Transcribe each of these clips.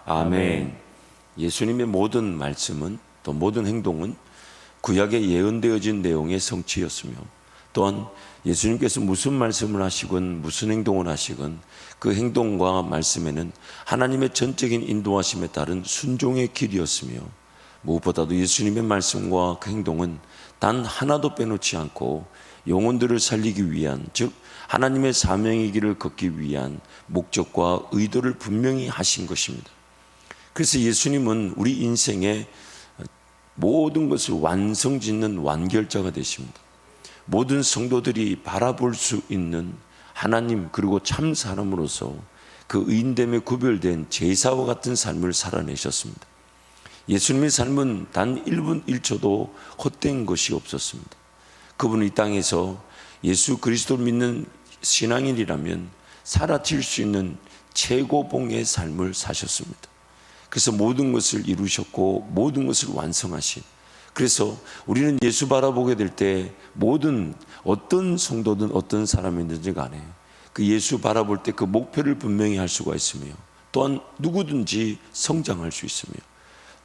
아멘. 예수님의 모든 말씀은 또 모든 행동은 구약에 예언되어진 내용의 성취였으며, 또한 예수님께서 무슨 말씀을 하시건 무슨 행동을 하시건 그 행동과 말씀에는 하나님의 전적인 인도하심에 따른 순종의 길이었으며, 무엇보다도 예수님의 말씀과 그 행동은 단 하나도 빼놓지 않고 영혼들을 살리기 위한, 즉 하나님의 사명의 길을 걷기 위한 목적과 의도를 분명히 하신 것입니다. 그래서 예수님은 우리 인생의 모든 것을 완성짓는 완결자가 되십니다. 모든 성도들이 바라볼 수 있는 하나님 그리고 참 사람으로서 그 의인됨에 구별된 제사와 같은 삶을 살아내셨습니다. 예수님의 삶은 단 1분 1초도 헛된 것이 없었습니다. 그분은 이 땅에서 예수 그리스도를 믿는 신앙인이라면 사라질 수 있는 최고봉의 삶을 사셨습니다. 그래서 모든 것을 이루셨고 모든 것을 완성하신, 그래서 우리는 예수 바라보게 될 때 모든 어떤 성도든 어떤 사람이든지 간에 그 예수 바라볼 때 그 목표를 분명히 할 수가 있으며, 또한 누구든지 성장할 수 있으며,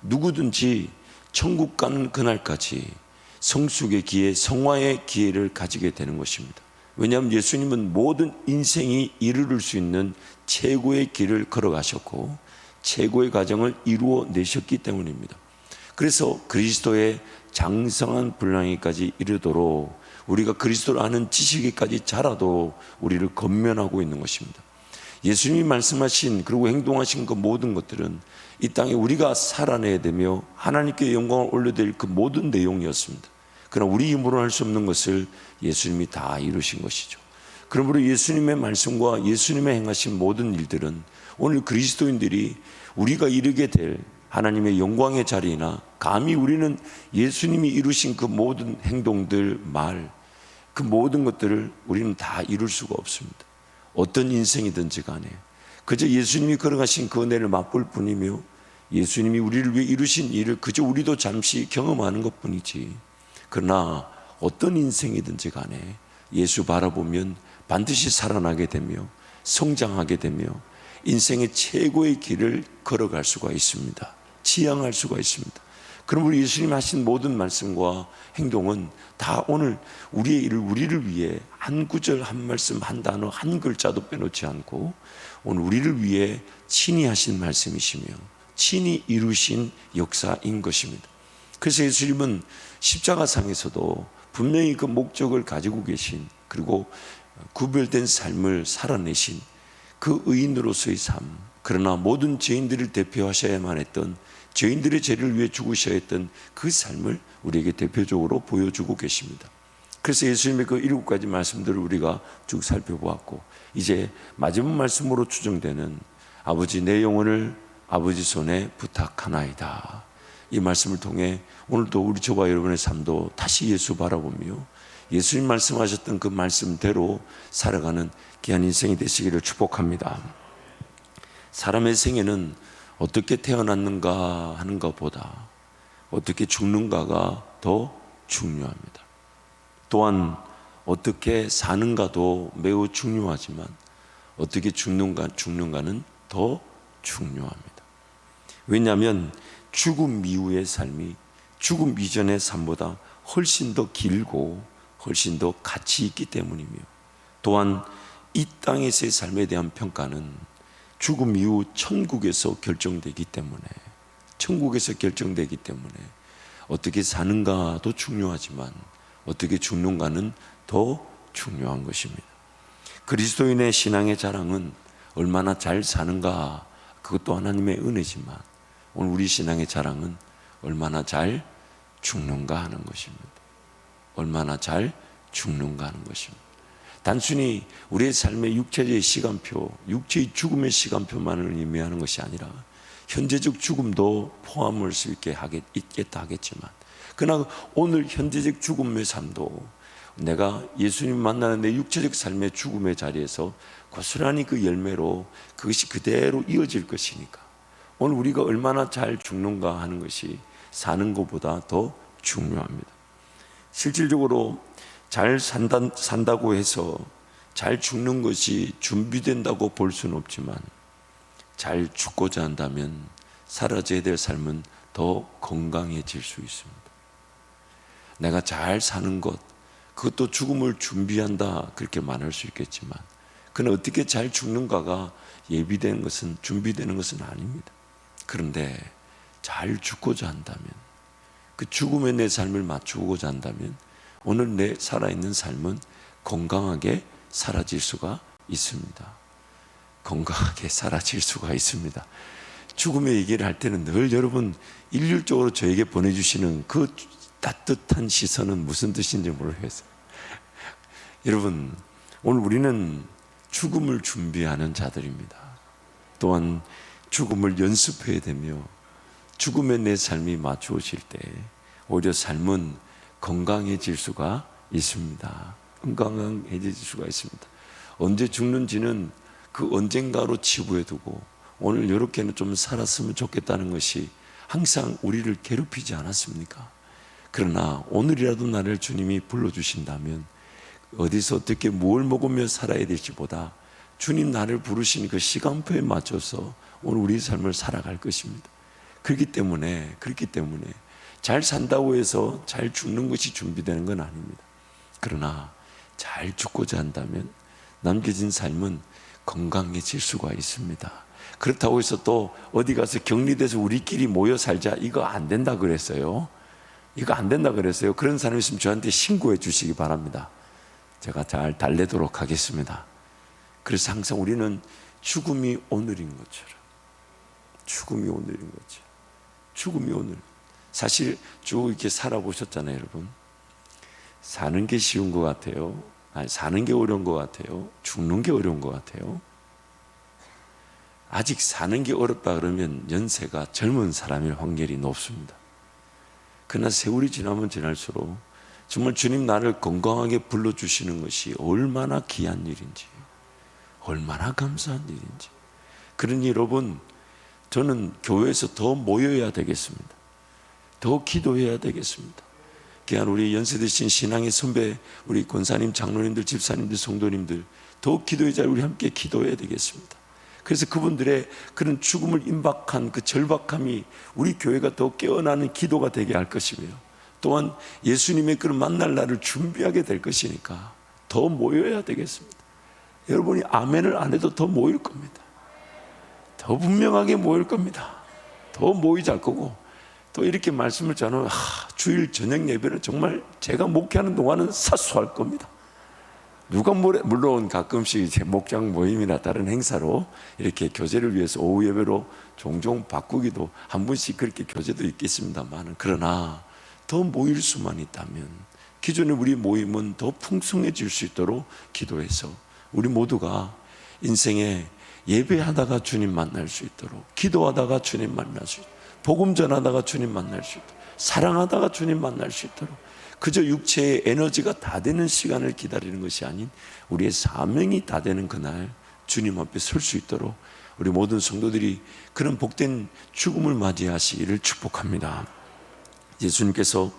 누구든지 천국 가는 그날까지 성숙의 기회, 성화의 기회를 가지게 되는 것입니다. 왜냐하면 예수님은 모든 인생이 이루를 수 있는 최고의 길을 걸어가셨고 최고의 과정을 이루어내셨기 때문입니다. 그래서 그리스도의 장성한 분량에까지 이르도록 우리가 그리스도를 아는 지식에까지 자라도 우리를 건면하고 있는 것입니다. 예수님이 말씀하신 그리고 행동하신 그 모든 것들은 이 땅에 우리가 살아내야 되며 하나님께 영광을 올려드릴 그 모든 내용이었습니다. 그러나 우리 힘으로 할 수 없는 것을 예수님이 다 이루신 것이죠. 그러므로 예수님의 말씀과 예수님의 행하신 모든 일들은 오늘 그리스도인들이 우리가 이르게 될 하나님의 영광의 자리나 감히 우리는 예수님이 이루신 그 모든 행동들, 말, 그 모든 것들을 우리는 다 이룰 수가 없습니다. 어떤 인생이든지 간에 그저 예수님이 걸어가신 그 은혜를 맛볼 뿐이며 예수님이 우리를 위해 이루신 일을 그저 우리도 잠시 경험하는 것뿐이지, 그러나 어떤 인생이든지 간에 예수 바라보면 반드시 살아나게 되며 성장하게 되며 인생의 최고의 길을 걸어갈 수가 있습니다. 지향할 수가 있습니다. 그러므로 예수님 하신 모든 말씀과 행동은 다 오늘 우리의 일을 우리를 위해 한 구절 한 말씀 한 단어 한 글자도 빼놓지 않고 오늘 우리를 위해 친히 하신 말씀이시며 친히 이루신 역사인 것입니다. 그래서 예수님은 십자가상에서도 분명히 그 목적을 가지고 계신, 그리고 구별된 삶을 살아내신 그 의인으로서의 삶, 그러나 모든 죄인들을 대표하셔야만 했던, 죄인들의 죄를 위해 죽으셔야 했던 그 삶을 우리에게 대표적으로 보여주고 계십니다. 그래서 예수님의 그 7가지 말씀들을 우리가 쭉 살펴보았고, 이제 마지막 말씀으로 추정되는 아버지 내 영혼을 아버지 손에 부탁하나이다, 이 말씀을 통해 오늘도 우리 저와 여러분의 삶도 다시 예수 바라보며 예수님 말씀하셨던 그 말씀대로 살아가는 귀한 인생이 되시기를 축복합니다. 사람의 생애는 어떻게 태어났는가 하는 것보다 어떻게 죽는가가 더 중요합니다. 또한 어떻게 사는가도 매우 중요하지만 어떻게 죽는가는 더 중요합니다. 왜냐하면 죽음 이후의 삶이 죽음 이전의 삶보다 훨씬 더 길고 훨씬 더 가치 있기 때문이며, 또한 이 땅에서의 삶에 대한 평가는 죽음 이후 천국에서 결정되기 때문에 어떻게 사는가도 중요하지만 어떻게 죽는가는 더 중요한 것입니다. 그리스도인의 신앙의 자랑은 얼마나 잘 사는가, 그것도 하나님의 은혜지만 오늘 우리 신앙의 자랑은 얼마나 잘 죽는가 하는 것입니다. 얼마나 잘 죽는가 하는 것입니다. 단순히 우리의 삶의 육체의 시간표, 육체의 죽음의 시간표만을 의미하는 것이 아니라 현재적 죽음도 포함할 수 있겠다 하겠지만, 그러나 오늘 현재적 죽음의 삶도 내가 예수님 만나는 내 육체적 삶의 죽음의 자리에서 고스란히 그 열매로 그것이 그대로 이어질 것이니까 오늘 우리가 얼마나 잘 죽는가 하는 것이 사는 것보다 더 중요합니다. 실질적으로 잘 산다고 해서 잘 죽는 것이 준비된다고 볼 수는 없지만 잘 죽고자 한다면 사라져야 될 삶은 더 건강해질 수 있습니다. 내가 잘 사는 것, 그것도 죽음을 준비한다 그렇게 말할 수 있겠지만, 그는 어떻게 잘 죽는가가 예비되는 것은, 준비되는 것은 아닙니다. 그런데 잘 죽고자 한다면, 그 죽음에 내 삶을 맞추고자 한다면 오늘 내 살아있는 삶은 건강하게 사라질 수가 있습니다. 건강하게 사라질 수가 있습니다. 죽음의 얘기를 할 때는 늘 여러분 일률적으로 저에게 보내주시는 그 따뜻한 시선은 무슨 뜻인지 모르겠어요. 여러분, 오늘 우리는 죽음을 준비하는 자들입니다. 또한 죽음을 연습해야 되며, 죽음에 내 삶이 맞추어질 때 오히려 삶은 건강해질 수가 있습니다. 건강해질 수가 있습니다. 언제 죽는지는 그 언젠가로 치부해 두고 오늘 이렇게는 좀 살았으면 좋겠다는 것이 항상 우리를 괴롭히지 않았습니까? 그러나 오늘이라도 나를 주님이 불러주신다면 어디서 어떻게 뭘 먹으며 살아야 될지보다 주님 나를 부르신 그 시간표에 맞춰서 오늘 우리 삶을 살아갈 것입니다. 그렇기 때문에 잘 산다고 해서 잘 죽는 것이 준비되는 건 아닙니다. 그러나 잘 죽고자 한다면 남겨진 삶은 건강해질 수가 있습니다. 그렇다고 해서 또 어디 가서 격리돼서 우리끼리 모여 살자, 이거 안 된다 그랬어요. 이거 안 된다 그랬어요. 그런 사람 있으면 저한테 신고해 주시기 바랍니다. 제가 잘 달래도록 하겠습니다. 그래서 항상 우리는 죽음이 오늘인 것처럼, 죽음이 오늘인 것처럼, 죽음이 오늘. 사실 쭉 이렇게 살아보셨잖아요, 여러분. 사는 게 쉬운 것 같아요? 아니, 사는 게 어려운 것 같아요? 죽는 게 어려운 것 같아요? 아직 사는 게 어렵다 그러면 연세가 젊은 사람일 확률이 높습니다. 그러나 세월이 지나면 지날수록 정말 주님 나를 건강하게 불러주시는 것이 얼마나 귀한 일인지, 얼마나 감사한 일인지. 그러니 여러분, 저는 교회에서 더 모여야 되겠습니다. 더 기도해야 되겠습니다. 귀한 우리 연세 드신 신앙의 선배, 우리 권사님, 장로님들, 집사님들, 성도님들, 더 기도의 자리 우리 함께 기도해야 되겠습니다. 그래서 그분들의 그런 죽음을 임박한 그 절박함이 우리 교회가 더 깨어나는 기도가 되게 할 것이고요. 또한 예수님의 그런 만날 날을 준비하게 될 것이니까 더 모여야 되겠습니다. 여러분이 아멘을 안 해도 더 모일 겁니다. 더 분명하게 모일 겁니다. 더 모이자 거고, 또 이렇게 말씀을 전하면 주일 저녁 예배는 정말 제가 목회하는 동안은 사수할 겁니다. 누가 물론 가끔씩 제 목장 모임이나 다른 행사로 이렇게 교제를 위해서 오후 예배로 종종 바꾸기도 한 번씩 그렇게 교제도 있겠습니다만, 그러나 더 모일 수만 있다면 기존의 우리 모임은 더 풍성해질 수 있도록 기도해서 우리 모두가 인생에 예배하다가 주님 만날 수 있도록, 기도하다가 주님 만날 수 있도록, 복음 전하다가 주님 만날 수 있도록, 사랑하다가 주님 만날 수 있도록, 그저 육체의 에너지가 다 되는 시간을 기다리는 것이 아닌 우리의 사명이 다 되는 그날 주님 앞에 설 수 있도록 우리 모든 성도들이 그런 복된 죽음을 맞이하시기를 축복합니다. 예수님께서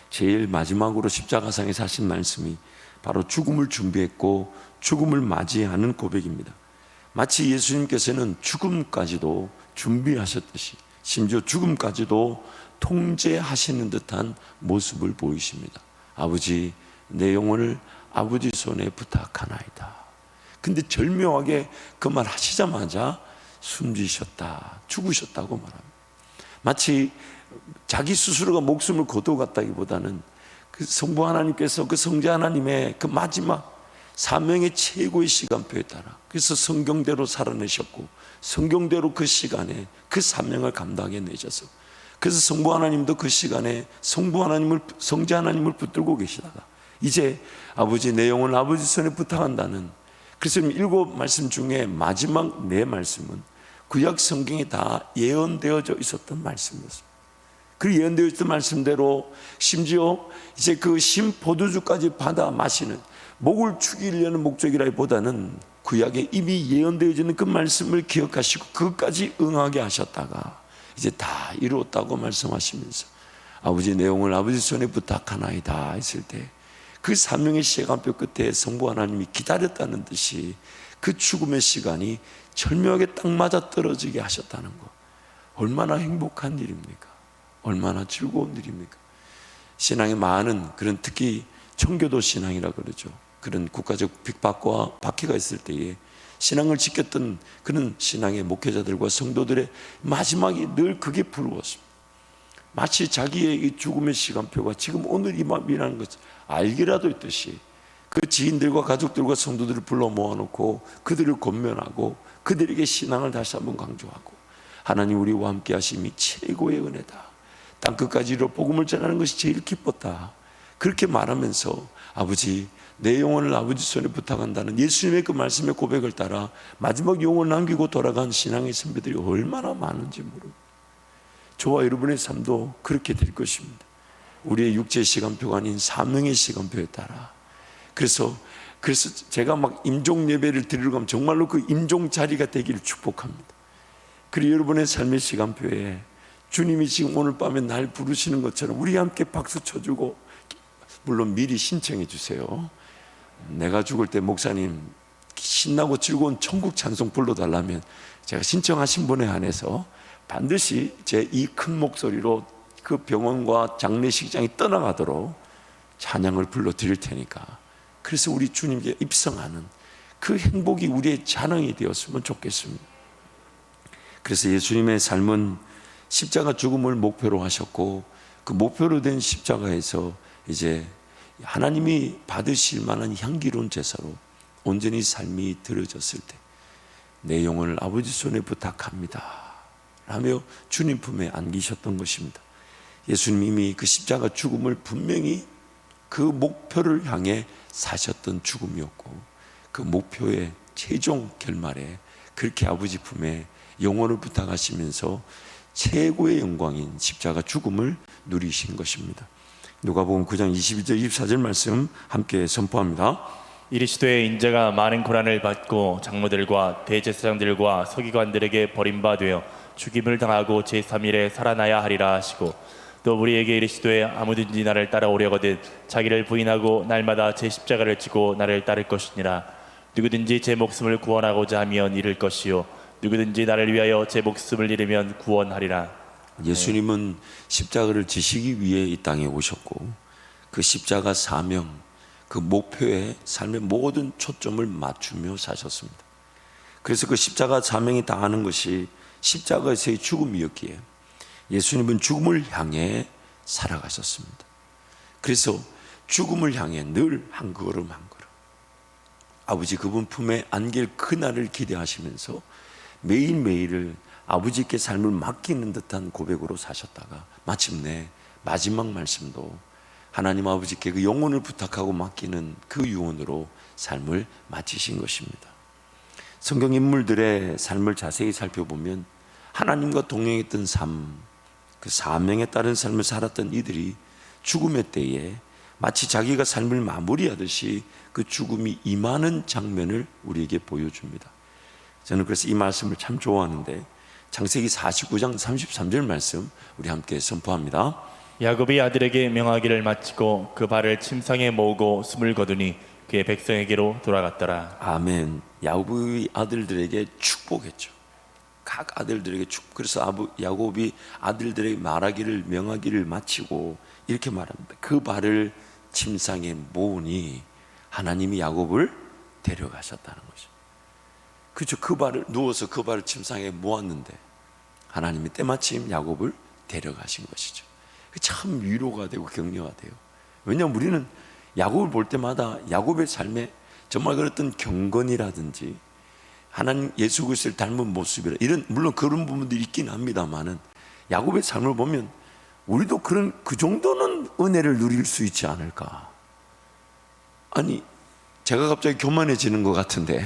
제일 마지막으로 십자가상에서 하신 말씀이 바로 죽음을 준비했고 죽음을 맞이하는 고백입니다. 마치 예수님께서는 죽음까지도 준비하셨듯이, 심지어 죽음까지도 통제하시는 듯한 모습을 보이십니다. 아버지, 내 영혼을 아버지 손에 부탁하나이다. 근데 절묘하게 그 말 하시자마자 숨지셨다, 죽으셨다고 말합니다. 마치 자기 스스로가 목숨을 거둬갔다기보다는 그 성부 하나님께서 그 성자 하나님의 그 마지막 사명의 최고의 시간표에 따라, 그래서 성경대로 살아내셨고 성경대로 그 시간에 그 사명을 감당해 내셔서, 그래서 성부 하나님도 그 시간에 성자 하나님을 붙들고 계시다가 이제 아버지, 내 영혼을 아버지 손에 부탁한다는, 그래서 7 말씀 중에 마지막 4 말씀은 구약 성경에 다 예언되어져 있었던 말씀이었습니다. 그 예언되어 있던 말씀대로 심지어 이제 그 신포도주까지 받아 마시는, 목을 죽이려는 목적이라기보다는 구약에 이미 예언되어지는 그 말씀을 기억하시고 그것까지 응하게 하셨다가 이제 다 이루었다고 말씀하시면서 아버지, 내 영혼을 아버지 손에 부탁하나이다 했을 때 그 사명의 시간표 끝에 성부 하나님이 기다렸다는 듯이 그 죽음의 시간이 절묘하게 딱 맞아 떨어지게 하셨다는 것, 얼마나 행복한 일입니까? 얼마나 즐거운 일입니까? 신앙의 많은 그런, 특히 청교도 신앙이라 그러죠. 그런 국가적 핍박과 박해가 있을 때에 신앙을 지켰던 그런 신앙의 목회자들과 성도들의 마지막이 늘 그게 부러웠습니다. 마치 자기의 이 죽음의 시간표가 지금 오늘 이 밤이라는 것을 알기라도 있듯이 그 지인들과 가족들과 성도들을 불러 모아놓고 그들을 권면하고 그들에게 신앙을 다시 한번 강조하고, 하나님 우리와 함께 하심이 최고의 은혜다, 땅끝까지 이르러 복음을 전하는 것이 제일 기뻤다, 그렇게 말하면서 아버지 내 영혼을 아버지 손에 부탁한다는 예수님의 그 말씀의 고백을 따라 마지막 영혼을 남기고 돌아간 신앙의 선배들이 얼마나 많은지 모르고, 저와 여러분의 삶도 그렇게 될 것입니다. 우리의 육체의 시간표가 아닌 사명의 시간표에 따라. 그래서 제가 막 임종 예배를 드리러 가면 정말로 그 임종 자리가 되기를 축복합니다. 그리고 여러분의 삶의 시간표에 주님이 지금 오늘 밤에 날 부르시는 것처럼 우리 함께 박수 쳐주고, 물론 미리 신청해 주세요. 내가 죽을 때 목사님 신나고 즐거운 천국 찬송 불러달라면 제가 신청하신 분에 한해서 반드시 제 이 큰 목소리로 그 병원과 장례식장이 떠나가도록 찬양을 불러드릴 테니까, 그래서 우리 주님께 입성하는 그 행복이 우리의 자랑이 되었으면 좋겠습니다. 그래서 예수님의 삶은 십자가 죽음을 목표로 하셨고, 그 목표로 된 십자가에서 이제 하나님이 받으실 만한 향기로운 제사로 온전히 삶이 드려졌을 때 내 영혼을 아버지 손에 부탁합니다 라며 주님 품에 안기셨던 것입니다. 예수님이 이미 그 십자가 죽음을 분명히 그 목표를 향해 사셨던 죽음이었고, 그 목표의 최종 결말에 그렇게 아버지 품에 영혼을 부탁하시면서 최고의 영광인 십자가 죽음을 누리신 것입니다. 누가복음 9장 22절 24절 말씀 함께 선포합니다. 이르시되 인자가 많은 고난을 받고 장로들과 대제사장들과 서기관들에게 버림받아 죽임을 당하고 제3일에 살아나야 하리라 하시고, 또 우리에게 이르시되 아무든지 나를 따라오려거든 자기를 부인하고 날마다 제 십자가를 지고 나를 따를 것이니라. 누구든지 제 목숨을 구원하고자 하면 잃을 것이요 누구든지 나를 위하여 제 목숨을 잃으면 구원하리라. 예수님은 십자가를 지시기 위해 이 땅에 오셨고, 그 십자가 사명, 그 목표에 삶의 모든 초점을 맞추며 사셨습니다. 그래서 그 십자가 사명이 다하는 것이 십자가에서의 죽음이었기에 예수님은 죽음을 향해 살아가셨습니다. 그래서 죽음을 향해 늘 한 걸음 한 걸음 아버지 그분 품에 안길 그날을 기대하시면서 매일매일을 아버지께 삶을 맡기는 듯한 고백으로 사셨다가 마침내 마지막 말씀도 하나님 아버지께 그 영혼을 부탁하고 맡기는 그 유언으로 삶을 마치신 것입니다. 성경 인물들의 삶을 자세히 살펴보면 하나님과 동행했던 삶, 그 사명에 따른 삶을 살았던 이들이 죽음의 때에 마치 자기가 삶을 마무리하듯이 그 죽음이 임하는 장면을 우리에게 보여줍니다. 저는 그래서 이 말씀을 참 좋아하는데, 창세기 49장 33절 말씀 우리 함께 선포합니다. 야곱이 아들에게 명하기를 마치고 그 발을 침상에 모으고 숨을 거두니 그의 백성에게로 돌아갔더라. 아멘. 야곱의 아들들에게 축복했죠. 각 아들들에게 축복. 그래서 야곱이 아들들에게 말하기를 명하기를 마치고 이렇게 말합니다. 그 발을 침상에 모으니 하나님이 야곱을 데려가셨다는 거죠. 그렇죠. 그 발을 누워서 그 발을 침상에 모았는데 하나님이 때마침 야곱을 데려가신 것이죠. 참 위로가 되고 격려가 돼요. 왜냐하면 우리는 야곱을 볼 때마다 야곱의 삶에 정말 그랬던 경건이라든지 하나님 예수 그리스도를 닮은 모습이라, 이런 물론 그런 부분들이 있긴 합니다만은 야곱의 삶을 보면 우리도 그 정도는 은혜를 누릴 수 있지 않을까. 아니 제가 갑자기 교만해지는 것 같은데,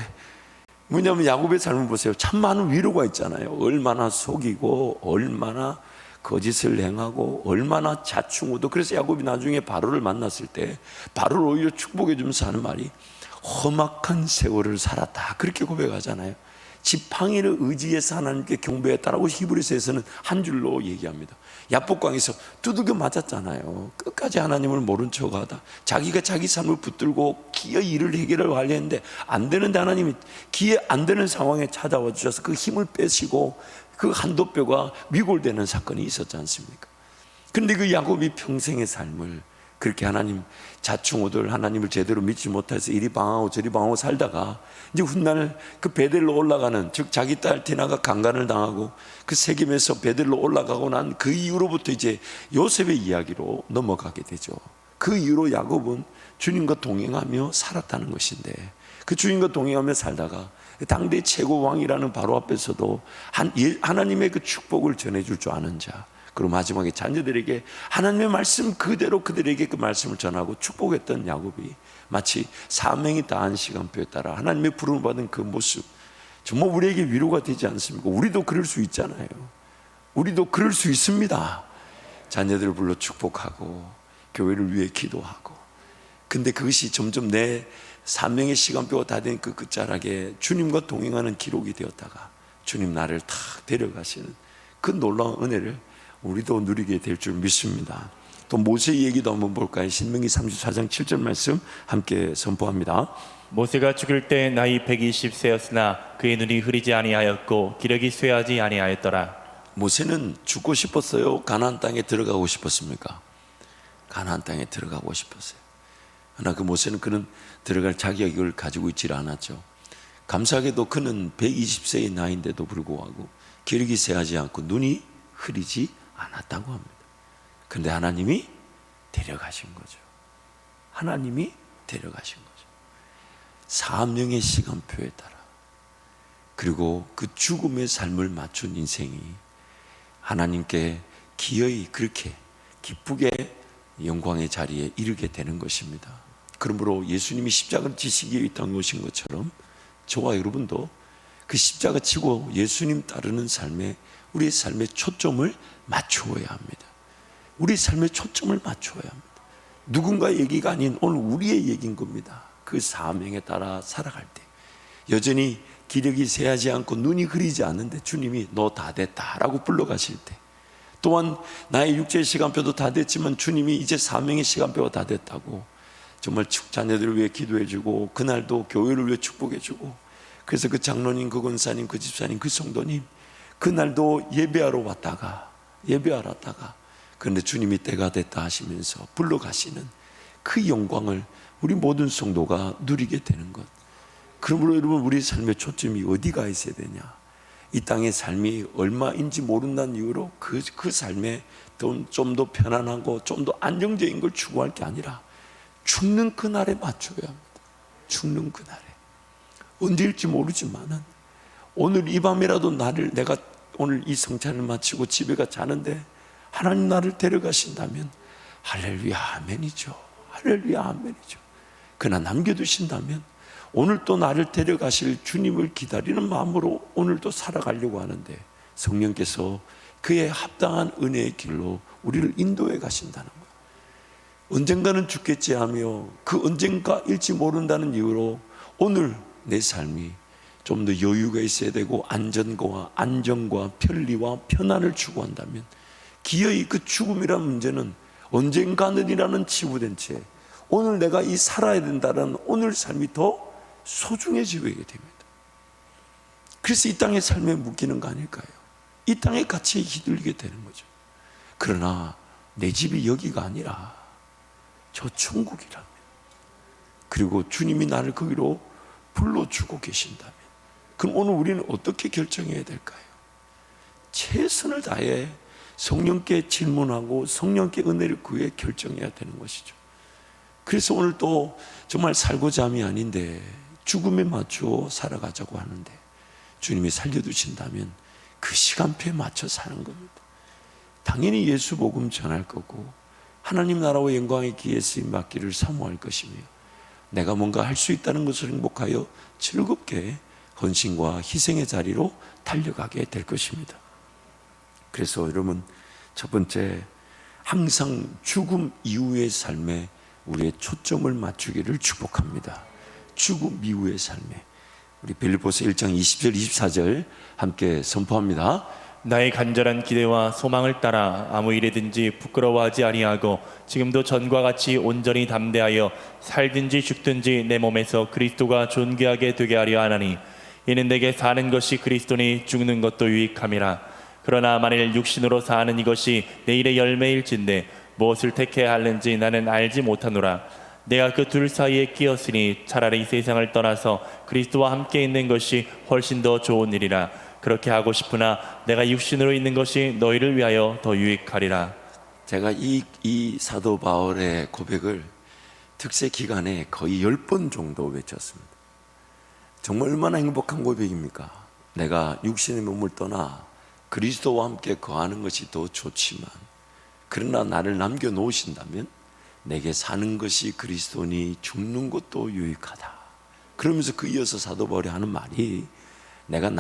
왜냐하면 야곱의 삶을 보세요. 참 많은 위로가 있잖아요. 얼마나 속이고 얼마나 거짓을 행하고 얼마나 자충우도. 그래서 야곱이 나중에 바로를 만났을 때 바로를 오히려 축복해 주면서 하는 말이 험악한 세월을 살았다, 그렇게 고백하잖아요. 지팡이를 의지해서 하나님께 경배했다라고 히브리서에서는 한 줄로 얘기합니다. 야복강에서 두들겨 맞았잖아요. 끝까지 하나님을 모른 척하다 자기가 자기 삶을 붙들고 기어이 일을 해결을 하려는데 안 되는데 하나님이 기회 안 되는 상황에 찾아와 주셔서 그 힘을 빼시고 그 한도뼈가 위골되는 사건이 있었지 않습니까? 그런데 그 야곱이 평생의 삶을 그렇게 하나님 자충우돌 하나님을 제대로 믿지 못해서 이리 방황하고 저리 방황하고 살다가 이제 훗날 그 베델로 올라가는, 즉 자기 딸 디나가 강간을 당하고 그 세겜에서 베델로 올라가고 난 그 이후로부터 이제 요셉의 이야기로 넘어가게 되죠. 그 이후로 야곱은 주님과 동행하며 살았다는 것인데, 그 주님과 동행하며 살다가 당대 최고 왕이라는 바로 앞에서도 하나님의 그 축복을 전해줄 줄 아는 자, 그리고 마지막에 자녀들에게 하나님의 말씀 그대로 그들에게 그 말씀을 전하고 축복했던 야곱이 마치 사명이 다한 시간표에 따라 하나님의 부름을 받은 그 모습, 정말 우리에게 위로가 되지 않습니까? 우리도 그럴 수 있잖아요. 우리도 그럴 수 있습니다. 자녀들을 불러 축복하고 교회를 위해 기도하고, 근데 그것이 점점 내 사명의 시간표가 다 된 그 끝자락에 주님과 동행하는 기록이 되었다가 주님 나를 탁 데려가시는 그 놀라운 은혜를 우리도 누리게 될 줄 믿습니다. 또 모세의 얘기도 한번 볼까요? 신명기 34장 7절 말씀 함께 선포합니다. 모세가 죽을 때 나이 120세였으나 그의 눈이 흐리지 아니하였고 기력이 쇠하지 아니하였더라. 모세는 죽고 싶었어요? 가나안 땅에 들어가고 싶었습니까? 가나안 땅에 들어가고 싶었어요. 그러나 그 모세는 그는 들어갈 자격을 가지고 있지 않았죠. 감사하게도 그는 120세의 나이인데도 불구하고 기력이 쇠하지 않고 눈이 흐리지 않았다고 합니다. 그런데 하나님이 데려가신 거죠. 하나님이 데려가신 거죠. 사명의 시간표에 따라, 그리고 그 죽음의 삶을 맞춘 인생이 하나님께 기어이 그렇게 기쁘게 영광의 자리에 이르게 되는 것입니다. 그러므로 예수님이 십자가를 지시기에 이 땅에 오신 것처럼 저와 여러분도 그 십자가 지고 예수님 따르는 삶에 우리의 삶의 초점을 맞추어야 합니다. 우리 삶의 초점을 맞추어야 합니다. 누군가의 얘기가 아닌 오늘 우리의 얘기인 겁니다. 그 사명에 따라 살아갈 때 여전히 기력이 쇠하지 않고 눈이 흐리지 않는데 주님이 너 다 됐다라고 불러가실 때, 또한 나의 육체의 시간표도 다 됐지만 주님이 이제 사명의 시간표가 다 됐다고 정말 자녀들을 위해 기도해주고 그날도 교회를 위해 축복해주고, 그래서 그 장로님, 그 권사님, 그 집사님, 그 성도님 그날도 예배하러 왔다가 그런데 주님이 때가 됐다 하시면서 불러가시는 그 영광을 우리 모든 성도가 누리게 되는 것. 그러므로 여러분, 우리 삶의 초점이 어디가 있어야 되냐? 이 땅의 삶이 얼마인지 모른다는 이유로 그 삶에 좀 더 편안하고 좀 더 안정적인 걸 추구할 게 아니라 죽는 그날에 맞춰야 합니다. 죽는 그날에. 언제일지 모르지만은 오늘 이 밤이라도 내가 오늘 이 성찬을 마치고 집에 가 자는데 하나님 나를 데려가신다면 할렐루야 아멘이죠. 할렐루야 아멘이죠. 그러나 남겨두신다면 오늘 또 나를 데려가실 주님을 기다리는 마음으로 오늘도 살아가려고 하는데 성령께서 그의 합당한 은혜의 길로 우리를 인도해 가신다는 거예요. 언젠가는 죽겠지 하며 그 언젠가일지 모른다는 이유로 오늘 내 삶이 좀 더 여유가 있어야 되고 안정과 편리와 편안을 추구한다면 기어이 그 죽음이라는 문제는 언젠가는이라는 치부된 채 오늘 내가 이 살아야 된다는 오늘 삶이 더 소중해지게 됩니다. 그래서 이 땅의 삶에 묶이는 거 아닐까요? 이 땅의 가치에 휘둘리게 되는 거죠. 그러나 내 집이 여기가 아니라 저 천국이라면, 그리고 주님이 나를 거기로 불러주고 계신다면, 그럼 오늘 우리는 어떻게 결정해야 될까요? 최선을 다해 성령께 질문하고 성령께 은혜를 구해 결정해야 되는 것이죠. 그래서 오늘 또 정말 살고자 함이 아닌데 죽음에 맞추어 살아가자고 하는데 주님이 살려두신다면 그 시간표에 맞춰 사는 겁니다. 당연히 예수 복음 전할 거고 하나님 나라와 영광의 기회 쓰임 받기를 사모할 것이며 내가 뭔가 할 수 있다는 것을 행복하여 즐겁게 헌신과 희생의 자리로 달려가게 될 것입니다. 그래서 여러분, 첫 번째, 항상 죽음 이후의 삶에 우리의 초점을 맞추기를 축복합니다. 죽음 이후의 삶에 우리 빌립보서 1장 20절 24절 함께 선포합니다. 나의 간절한 기대와 소망을 따라 아무 일에든지 부끄러워하지 아니하고 지금도 전과 같이 온전히 담대하여 살든지 죽든지 내 몸에서 그리스도가 존귀하게 되게 하려 하나니 이는 내게 사는 것이 그리스도니 죽는 것도 유익함이라. 그러나 만일 육신으로 사는 이것이 내일의 열매일진데 무엇을 택해야 하는지 나는 알지 못하노라. 내가 그 둘 사이에 끼었으니 차라리 세상을 떠나서 그리스도와 함께 있는 것이 훨씬 더 좋은 일이라. 그렇게 하고 싶으나 내가 육신으로 있는 것이 너희를 위하여 더 유익하리라. 제가 이 사도 바울의 고백을 특세 기간에 거의 10번 정도 외쳤습니다. 정말 얼마나 행복한 고백입니까? 내가 육신의 몸을 떠나 그리스도와 함께 거하는 것이 더 좋지만 그러나 나를 남겨놓으신다면 내게 사는 것이 그리스도니 죽는 것도 유익하다. 그러면서 그 이어서 사도 바울이 하는 말이 내가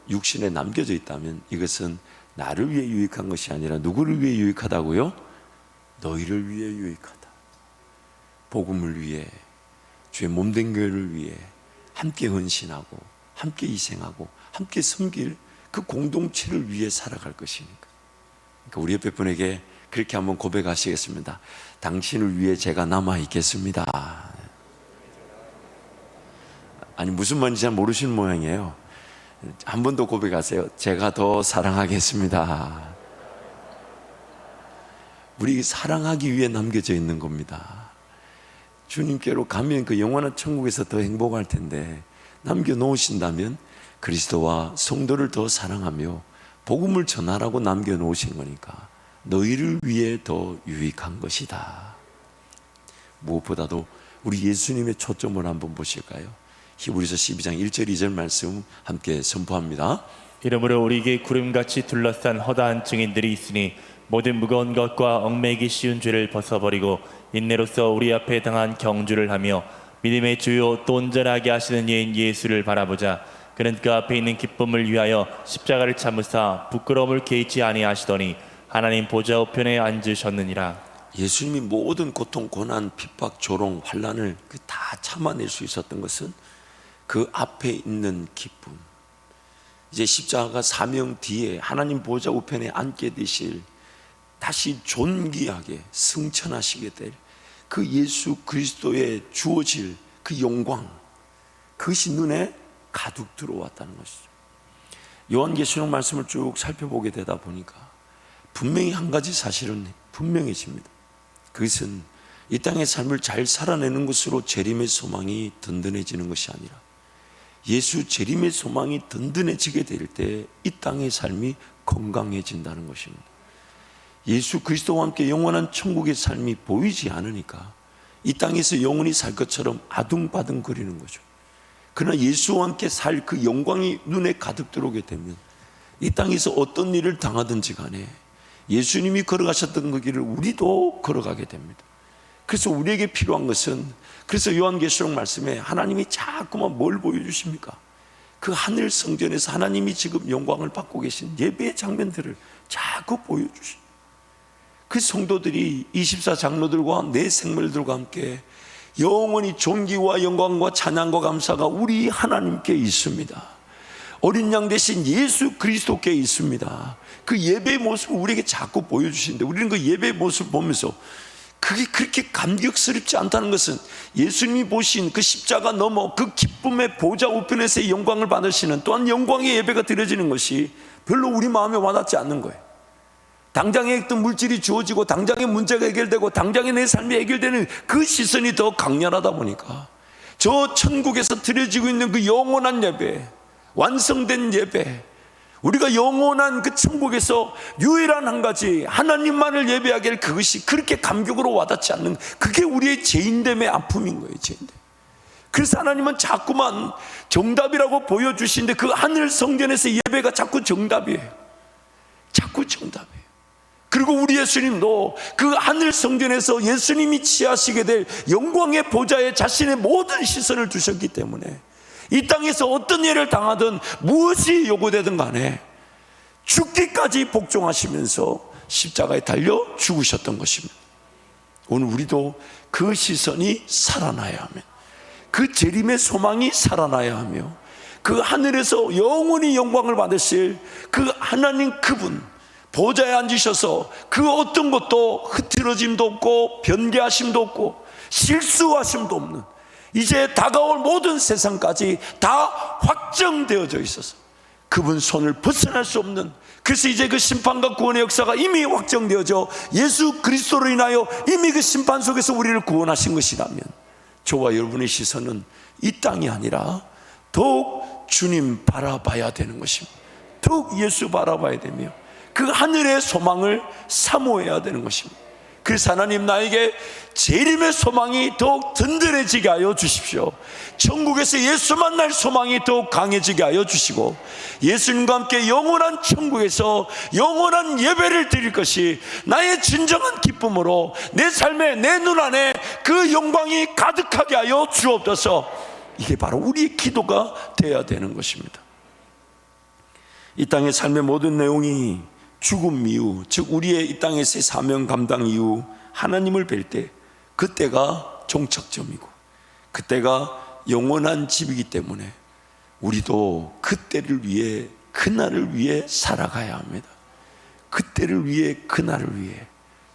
육신에 남겨져 있다면 이것은 나를 위해 유익한 것이 아니라 누구를 위해 유익하다고요? 너희를 위해 유익하다. 복음을 위해, 주의 몸된 교회를 위해 함께 헌신하고 함께 희생하고 함께 섬길 그 공동체를 위해 살아갈 것이니까. 그러니까 우리 옆에 분에게 그렇게 한번 고백하시겠습니다. 당신을 위해 제가 남아있겠습니다. 아니 무슨 말인지 잘 모르시는 모양이에요. 한 번 더 고백하세요. 제가 더 사랑하겠습니다. 우리 사랑하기 위해 남겨져 있는 겁니다. 주님께로 가면 그 영원한 천국에서 더 행복할 텐데 남겨놓으신다면 그리스도와 성도를 더 사랑하며 복음을 전하라고 남겨놓으신 거니까 너희를 위해 더 유익한 것이다. 무엇보다도 우리 예수님의 초점을 한번 보실까요? 히브리서 12장 1절 2절 말씀 함께 선포합니다. 이러므로 우리에게 구름같이 둘러싼 허다한 증인들이 있으니 모든 무거운 것과 얽매이기 쉬운 죄를 벗어버리고 인내로써 우리 앞에 당한 경주를 하며 믿음의 주요 또 온전하게 하시는 이인 예수를 바라보자. 그는 그 앞에 있는 기쁨을 위하여 십자가를 참으사 부끄러움을 개의치 아니하시더니 하나님 보좌 우편에 앉으셨느니라. 예수님이 모든 고통, 고난, 핍박, 조롱, 환난을 다 참아낼 수 있었던 것은 그 앞에 있는 기쁨. 이제 십자가 사명 뒤에 하나님 보좌 우편에 앉게 되실, 다시 존귀하게 승천하시게 될 그 예수 그리스도의 주어질 그 영광, 그것이 눈에 가득 들어왔다는 것이죠. 요한계시록 말씀을 쭉 살펴보게 되다 보니까 분명히 한 가지 사실은 분명해집니다. 그것은 이 땅의 삶을 잘 살아내는 것으로 재림의 소망이 든든해지는 것이 아니라 예수 재림의 소망이 든든해지게 될 때 이 땅의 삶이 건강해진다는 것입니다. 예수 그리스도와 함께 영원한 천국의 삶이 보이지 않으니까 이 땅에서 영원히 살 것처럼 아둥바둥거리는 거죠. 그러나 예수와 함께 살 그 영광이 눈에 가득 들어오게 되면 이 땅에서 어떤 일을 당하든지 간에 예수님이 걸어가셨던 그 길을 우리도 걸어가게 됩니다. 그래서 우리에게 필요한 것은, 그래서 요한계시록 말씀에 하나님이 자꾸만 뭘 보여주십니까? 그 하늘 성전에서 하나님이 지금 영광을 받고 계신 예배의 장면들을 자꾸 보여주십니다. 그 성도들이 24 장로들과 내 생물들과 함께 영원히 존귀와 영광과 찬양과 감사가 우리 하나님께 있습니다. 어린 양 대신 예수 그리스도께 있습니다. 그 예배의 모습을 우리에게 자꾸 보여주시는데 우리는 그 예배의 모습을 보면서 그게 그렇게 감격스럽지 않다는 것은 예수님이 보신 그 십자가 넘어 그 기쁨의 보좌 우편에서의 영광을 받으시는, 또한 영광의 예배가 드려지는 것이 별로 우리 마음에 와닿지 않는 거예요. 당장에 어떤 물질이 주어지고 당장의 문제가 해결되고 당장에 내 삶이 해결되는 그 시선이 더 강렬하다 보니까 저 천국에서 드려지고 있는 그 영원한 예배, 완성된 예배, 우리가 영원한 그 천국에서 유일한 한 가지 하나님만을 예배하게 할 그것이 그렇게 감격으로 와닿지 않는, 그게 우리의 죄인됨의 아픔인 거예요. 죄인됨. 그래서 하나님은 자꾸만 정답이라고 보여주시는데 그 하늘 성전에서 예배가 자꾸 정답이에요. 자꾸 정답이에요. 그리고 우리 예수님도 그 하늘 성전에서 예수님이 취하시게 될 영광의 보좌에 자신의 모든 시선을 두셨기 때문에 이 땅에서 어떤 일을 당하든 무엇이 요구되든 간에 죽기까지 복종하시면서 십자가에 달려 죽으셨던 것입니다. 오늘 우리도 그 시선이 살아나야 하면, 그 재림의 소망이 살아나야 하며 그 하늘에서 영원히 영광을 받으실 그 하나님 그분 보좌에 앉으셔서 그 어떤 것도 흐트러짐도 없고 변개하심도 없고 실수하심도 없는 이제 다가올 모든 세상까지 다 확정되어져 있어서 그분 손을 벗어날 수 없는, 그래서 이제 그 심판과 구원의 역사가 이미 확정되어져 예수 그리스도로 인하여 이미 그 심판 속에서 우리를 구원하신 것이라면 저와 여러분의 시선은 이 땅이 아니라 더욱 주님 바라봐야 되는 것입니다. 더욱 예수 바라봐야 되며 그 하늘의 소망을 사모해야 되는 것입니다. 그래서 하나님 나에게 재림의 소망이 더욱 든든해지게 하여 주십시오. 천국에서 예수 만날 소망이 더욱 강해지게 하여 주시고 예수님과 함께 영원한 천국에서 영원한 예배를 드릴 것이 나의 진정한 기쁨으로 내 삶에 내 눈안에 그 영광이 가득하게 하여 주옵소서. 이게 바로 우리의 기도가 되어야 되는 것입니다. 이 땅의 삶의 모든 내용이 죽음 이후, 즉 우리의 이 땅에서의 사명 감당 이후 하나님을 뵐 때 그때가 종착점이고 그때가 영원한 집이기 때문에 우리도 그때를 위해, 그날을 위해 살아가야 합니다. 그때를 위해, 그날을 위해.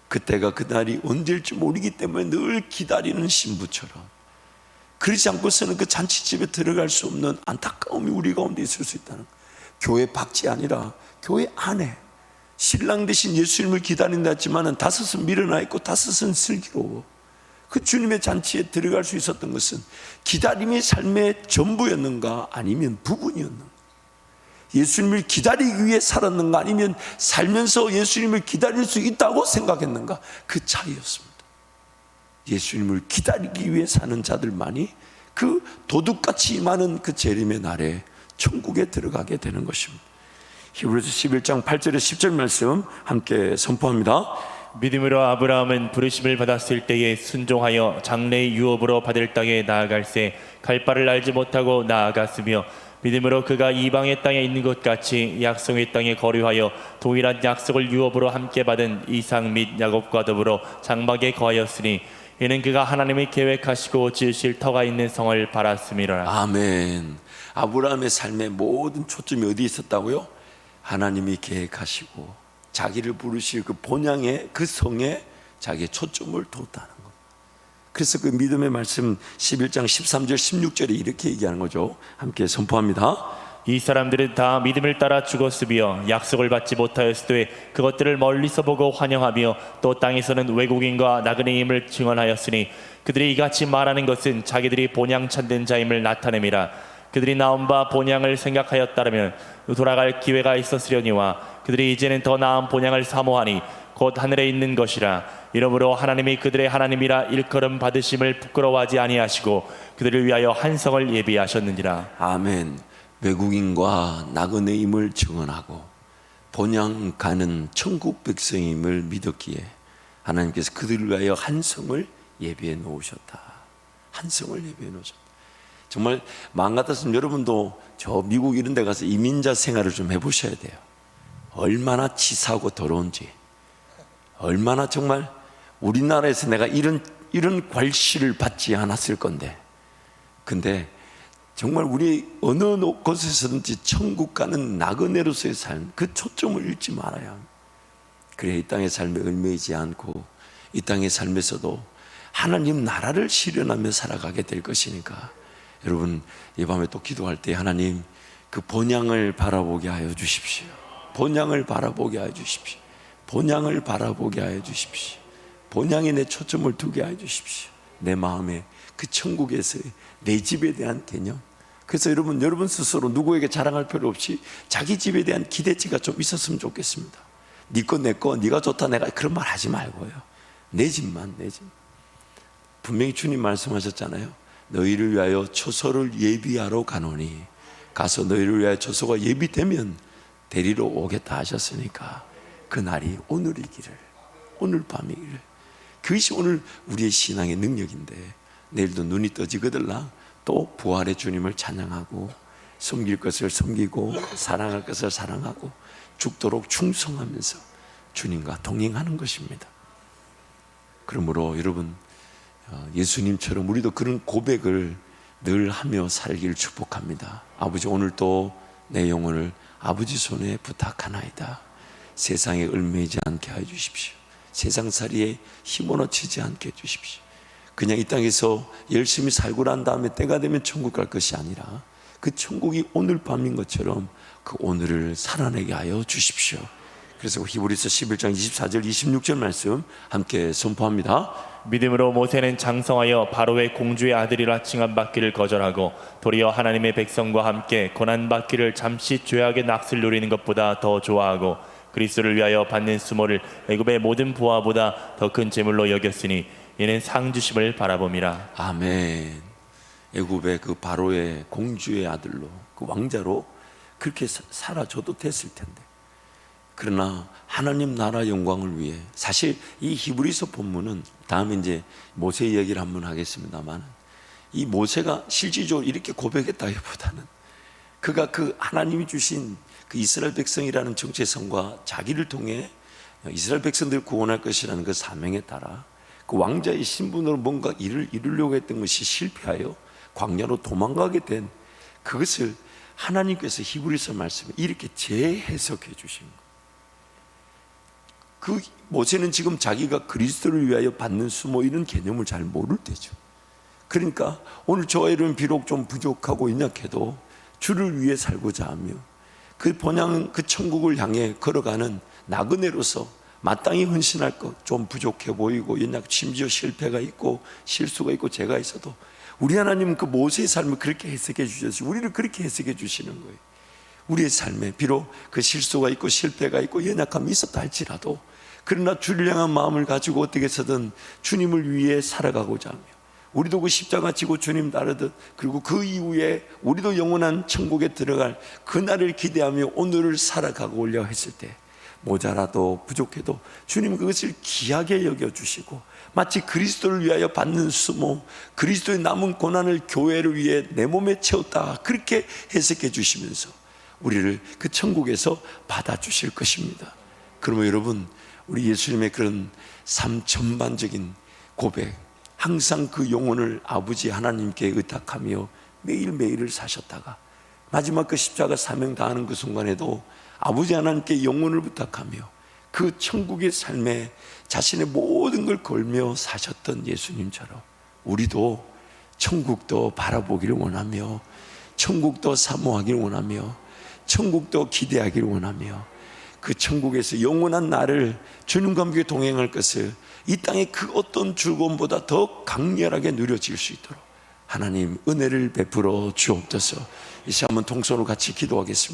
그때가 그날이 언제일지 모르기 때문에 늘 기다리는 신부처럼, 그러지 않고서는 그 잔치집에 들어갈 수 없는 안타까움이 우리 가운데 있을 수 있다는 거예요. 교회 밖이 아니라 교회 안에 신랑 대신 예수님을 기다린다 했지만 다섯은 밀어나 있고 다섯은 슬기로워. 그 주님의 잔치에 들어갈 수 있었던 것은 기다림이 삶의 전부였는가 아니면 부분이었는가, 예수님을 기다리기 위해 살았는가 아니면 살면서 예수님을 기다릴 수 있다고 생각했는가, 그 차이였습니다. 예수님을 기다리기 위해 사는 자들만이 그 도둑같이 많은 그 재림의 날에 천국에 들어가게 되는 것입니다. 히브리서 11장 8절에 10절 말씀 함께 선포합니다. 믿음으로 아브라함은 부르심을 받았을 때에 순종하여 장래의 유업으로 받을 땅에 나아갈새 갈 바를 알지 못하고 나아갔으며 믿음으로 그가 이방의 땅에 있는 것 같이 약속의 땅에 거류하여 동일한 약속을 유업으로 함께 받은 이삭 및 야곱과 더불어 장막에 거하였으니 이는 그가 하나님이 계획하시고 지으실 터가 있는 성을 바랐음이로라. 아멘. 아브라함의 삶의 모든 초점이 어디 있었다고요? 하나님이 계획하시고 자기를 부르실 그 본향의 그 성에 자기의 초점을 뒀다는 것. 그래서 그 믿음의 말씀 11장 13절 16절에 이렇게 얘기하는 거죠. 함께 선포합니다. 이 사람들은 다 믿음을 따라 죽었으며 약속을 받지 못하였으되 그것들을 멀리서 보고 환영하며 또 땅에서는 외국인과 나그네임을 증언하였으니 그들이 이같이 말하는 것은 자기들이 본향 찾는 자임을 나타냄이라. 그들이 나온 바 본향을 생각하였다면 돌아갈 기회가 있었으려니와 그들이 이제는 더 나은 본향을 사모하니 곧 하늘에 있는 것이라. 이러므로 하나님이 그들의 하나님이라 일컬음 받으심을 부끄러워하지 아니하시고 그들을 위하여 한 성을 예비하셨느니라. 아멘. 외국인과 나그네임을 증언하고 본향 가는 천국 백성임을 믿었기에 하나님께서 그들을 위하여 한 성을 예비해 놓으셨다. 한 성을 예비해 놓으셨다. 정말 마음 같았으면 여러분도 저 미국 이런 데 가서 이민자 생활을 좀 해보셔야 돼요. 얼마나 치사하고 더러운지, 얼마나 정말 우리나라에서 내가 이런 괄시를 받지 않았을 건데, 근데 정말 우리 어느 곳에서든지 천국 가는 나그네로서의 삶, 그 초점을 잃지 말아야 합니다. 그래야 이 땅의 삶에 얽매이지 않고 이 땅의 삶에서도 하나님 나라를 실현하며 살아가게 될 것이니까 여러분 이 밤에 또 기도할 때 하나님 그 본향을 바라보게 하여 주십시오. 본향을 바라보게 하여 주십시오. 본향을 바라보게 하여 주십시오. 본향에 내 초점을 두게 하여 주십시오. 내 마음에 그 천국에서의 내 집에 대한 개념. 그래서 여러분 스스로 누구에게 자랑할 필요 없이 자기 집에 대한 기대치가 좀 있었으면 좋겠습니다. 네 거 내 거 네가 좋다 내가 그런 말 하지 말고요. 내 집만, 내 집. 분명히 주님 말씀하셨잖아요. 너희를 위하여 초소를 예비하러 가노니 가서 너희를 위하여 초소가 예비되면 데리러 오겠다 하셨으니까 그 날이 오늘이기를, 오늘 밤이기를. 그것이 오늘 우리의 신앙의 능력인데 내일도 눈이 떠지거들라 또 부활의 주님을 찬양하고 섬길 것을 섬기고 사랑할 것을 사랑하고 죽도록 충성하면서 주님과 동행하는 것입니다. 그러므로 여러분 예수님처럼 우리도 그런 고백을 늘 하며 살기를 축복합니다. 아버지, 오늘도 내 영혼을 아버지 손에 부탁하나이다. 세상에 얽매이지 않게 해 주십시오. 세상살이에 힘어넣치지 않게 해 주십시오. 그냥 이 땅에서 열심히 살고 난 다음에 때가 되면 천국 갈 것이 아니라 그 천국이 오늘 밤인 것처럼 그 오늘을 살아내게 하여 주십시오. 그래서 히브리서 11장 24절 26절 말씀 함께 선포합니다. 믿음으로 모세는 장성하여 바로의 공주의 아들이라 칭함받기를 거절하고 도리어 하나님의 백성과 함께 고난받기를 잠시 죄악의 낙을 누리는 것보다 더 좋아하고 그리스도를 위하여 받는 수모를 애굽의 모든 부하보다 더 큰 재물로 여겼으니 이는 상 주심을 바라봄이라. 아멘. 애굽의 그 바로의 공주의 아들로, 그 왕자로 그렇게 살아줘도 됐을 텐데, 그러나 하나님 나라 영광을 위해, 사실 이 히브리서 본문은 다음에 이제 모세 이야기를 한번 하겠습니다만, 이 모세가 실질적으로 이렇게 고백했다기보다는 그가 그 하나님이 주신 그 이스라엘 백성이라는 정체성과 자기를 통해 이스라엘 백성들을 구원할 것이라는 그 사명에 따라 그 왕자의 신분으로 뭔가 일을 이루려고 했던 것이 실패하여 광야로 도망가게 된 그것을 하나님께서 히브리서 말씀에 이렇게 재해석해 주신 거예요. 그 모세는 지금 자기가 그리스도를 위하여 받는 수모 이런 개념을 잘 모를 때죠. 그러니까 오늘 저와 여러분 비록 좀 부족하고 연약해도 주를 위해 살고자 하며 그 본향 그 천국을 향해 걸어가는 나그네로서 마땅히 헌신할 것 좀 부족해 보이고 연약 심지어 실패가 있고 실수가 있고 죄가 있어도 우리 하나님은 그 모세의 삶을 그렇게 해석해 주셔서 우리를 그렇게 해석해 주시는 거예요. 우리의 삶에 비록 그 실수가 있고 실패가 있고 연약함이 있었다 할지라도 그러나 주를 향한 마음을 가지고 어떻게 해서든 주님을 위해 살아가고자 하며 우리도 그 십자가 지고 주님 따르듯 그리고 그 이후에 우리도 영원한 천국에 들어갈 그날을 기대하며 오늘을 살아가고자 했을 때 모자라도 부족해도 주님 그것을 귀하게 여겨주시고 마치 그리스도를 위하여 받는 수모, 그리스도의 남은 고난을 교회를 위해 내 몸에 채웠다 그렇게 해석해 주시면서 우리를 그 천국에서 받아주실 것입니다. 그러면 여러분, 우리 예수님의 그런 삶 전반적인 고백, 항상 그 영혼을 아버지 하나님께 의탁하며 매일매일을 사셨다가 마지막 그 십자가 사명 다하는 그 순간에도 아버지 하나님께 영혼을 부탁하며 그 천국의 삶에 자신의 모든 걸 걸며 사셨던 예수님처럼 우리도 천국도 바라보기를 원하며 천국도 사모하기를 원하며 천국도 기대하기를 원하며 그 천국에서 영원한 나를 주님과 함께 동행할 것을 이 땅의 그 어떤 즐거움보다 더 강렬하게 누려질 수 있도록 하나님 은혜를 베풀어 주옵소서. 이 시간 한번 통성으로 같이 기도하겠습니다.